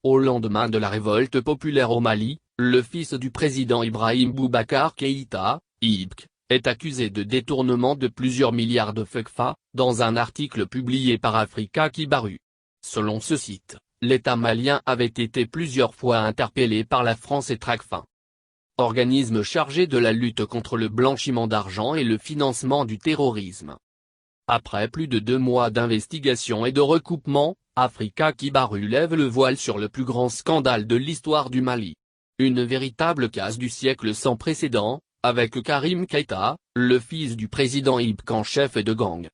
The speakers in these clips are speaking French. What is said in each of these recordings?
Au lendemain de la révolte populaire au Mali, le fils du président Ibrahim Boubacar Keïta, IBK, est accusé de détournement de plusieurs milliards de CFA, dans un article publié par Africa Kibaru. Selon ce site, l'État malien avait été plusieurs fois interpellé par la France et Tracfin, organisme chargé de la lutte contre le blanchiment d'argent et le financement du terrorisme. Après plus de 2 mois d'investigation et de recoupement, Africa Kibaru lève le voile sur le plus grand scandale de l'histoire du Mali. Une véritable casse du siècle sans précédent, avec Karim Keïta, le fils du président IBK en chef de gang.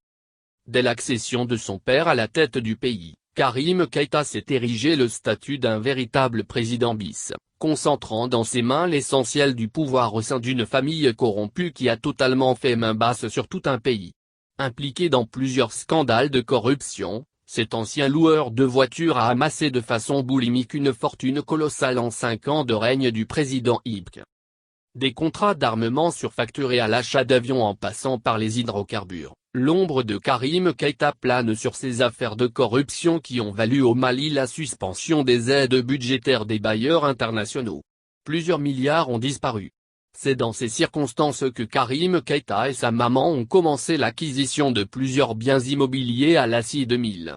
Dès l'accession de son père à la tête du pays, Karim Keïta s'est érigé le statut d'un véritable président bis, concentrant dans ses mains l'essentiel du pouvoir au sein d'une famille corrompue qui a totalement fait main basse sur tout un pays. Impliqué dans plusieurs scandales de corruption, cet ancien loueur de voitures a amassé de façon boulimique une fortune colossale en 5 ans de règne du président IBK. Des contrats d'armement surfacturés à l'achat d'avions en passant par les hydrocarbures, l'ombre de Karim Keïta plane sur ces affaires de corruption qui ont valu au Mali la suspension des aides budgétaires des bailleurs internationaux. Plusieurs milliards ont disparu. C'est dans ces circonstances que Karim Keïta et sa maman ont commencé l'acquisition de plusieurs biens immobiliers à l'ACI 2000.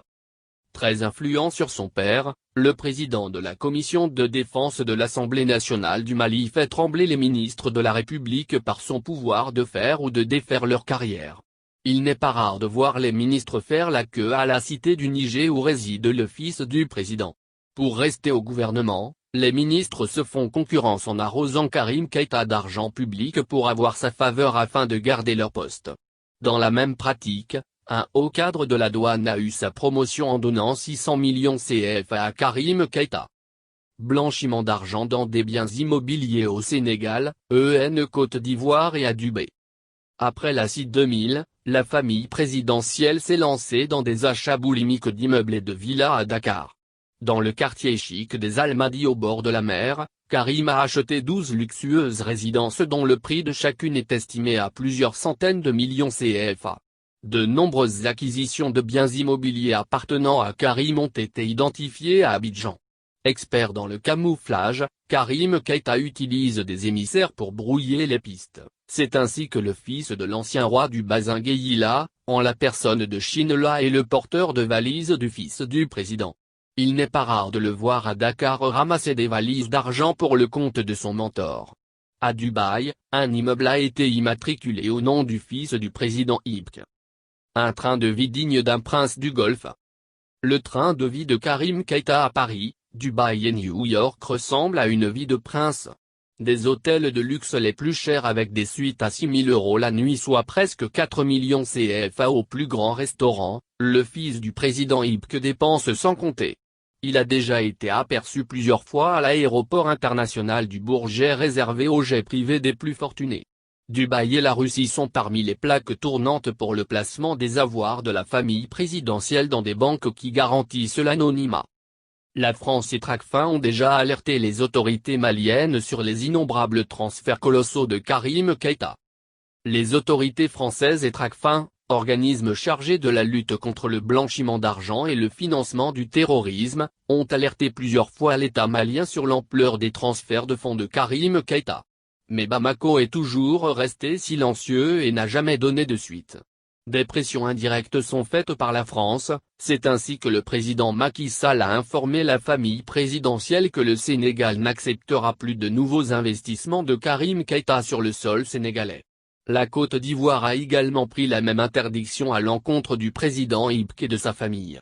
Très influent sur son père, le président de la commission de défense de l'Assemblée nationale du Mali fait trembler les ministres de la République par son pouvoir de faire ou de défaire leur carrière. Il n'est pas rare de voir les ministres faire la queue à la cité du Niger où réside le fils du président. Pour rester au gouvernement, les ministres se font concurrence en arrosant Karim Keïta d'argent public pour avoir sa faveur afin de garder leur poste. Dans la même pratique, un haut cadre de la douane a eu sa promotion en donnant 600 millions CFA à Karim Keïta. Blanchiment d'argent dans des biens immobiliers au Sénégal, Côte d'Ivoire et à Dubaï. Après l'ACI 2000, la famille présidentielle s'est lancée dans des achats boulimiques d'immeubles et de villas à Dakar. Dans le quartier chic des Almadies au bord de la mer, Karim a acheté 12 luxueuses résidences dont le prix de chacune est estimé à plusieurs centaines de millions CFA. De nombreuses acquisitions de biens immobiliers appartenant à Karim ont été identifiées à Abidjan. Expert dans le camouflage, Karim Keïta utilise des émissaires pour brouiller les pistes. C'est ainsi que le fils de l'ancien roi du Bazinguéila, en la personne de Chinela est le porteur de valises du fils du président. Il n'est pas rare de le voir à Dakar ramasser des valises d'argent pour le compte de son mentor. À Dubaï, un immeuble a été immatriculé au nom du fils du président IBK. Un train de vie digne d'un prince du Golfe. Le train de vie de Karim Keïta à Paris, Dubaï et New York ressemble à une vie de prince. Des hôtels de luxe les plus chers avec des suites à 6 000 € la nuit soit presque 4 millions CFA au plus grand restaurant, le fils du président IBK dépense sans compter. Il a déjà été aperçu plusieurs fois à l'aéroport international du Bourget réservé aux jets privés des plus fortunés. Dubaï et la Russie sont parmi les plaques tournantes pour le placement des avoirs de la famille présidentielle dans des banques qui garantissent l'anonymat. La France et Tracfin ont déjà alerté les autorités maliennes sur les innombrables transferts colossaux de Karim Keïta. Les autorités françaises et Tracfin, organisme chargé de la lutte contre le blanchiment d'argent et le financement du terrorisme, ont alerté plusieurs fois l'État malien sur l'ampleur des transferts de fonds de Karim Keïta. Mais Bamako est toujours resté silencieux et n'a jamais donné de suite. Des pressions indirectes sont faites par la France, c'est ainsi que le président Macky Sall a informé la famille présidentielle que le Sénégal n'acceptera plus de nouveaux investissements de Karim Keïta sur le sol sénégalais. La Côte d'Ivoire a également pris la même interdiction à l'encontre du président IBK et de sa famille.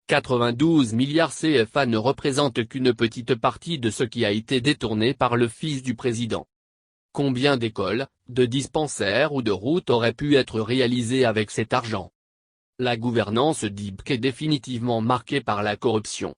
92 milliards CFA ne représentent qu'une petite partie de ce qui a été détourné par le fils du président. Combien d'écoles, de dispensaires ou de routes auraient pu être réalisées avec cet argent? La gouvernance d'IBK est définitivement marquée par la corruption.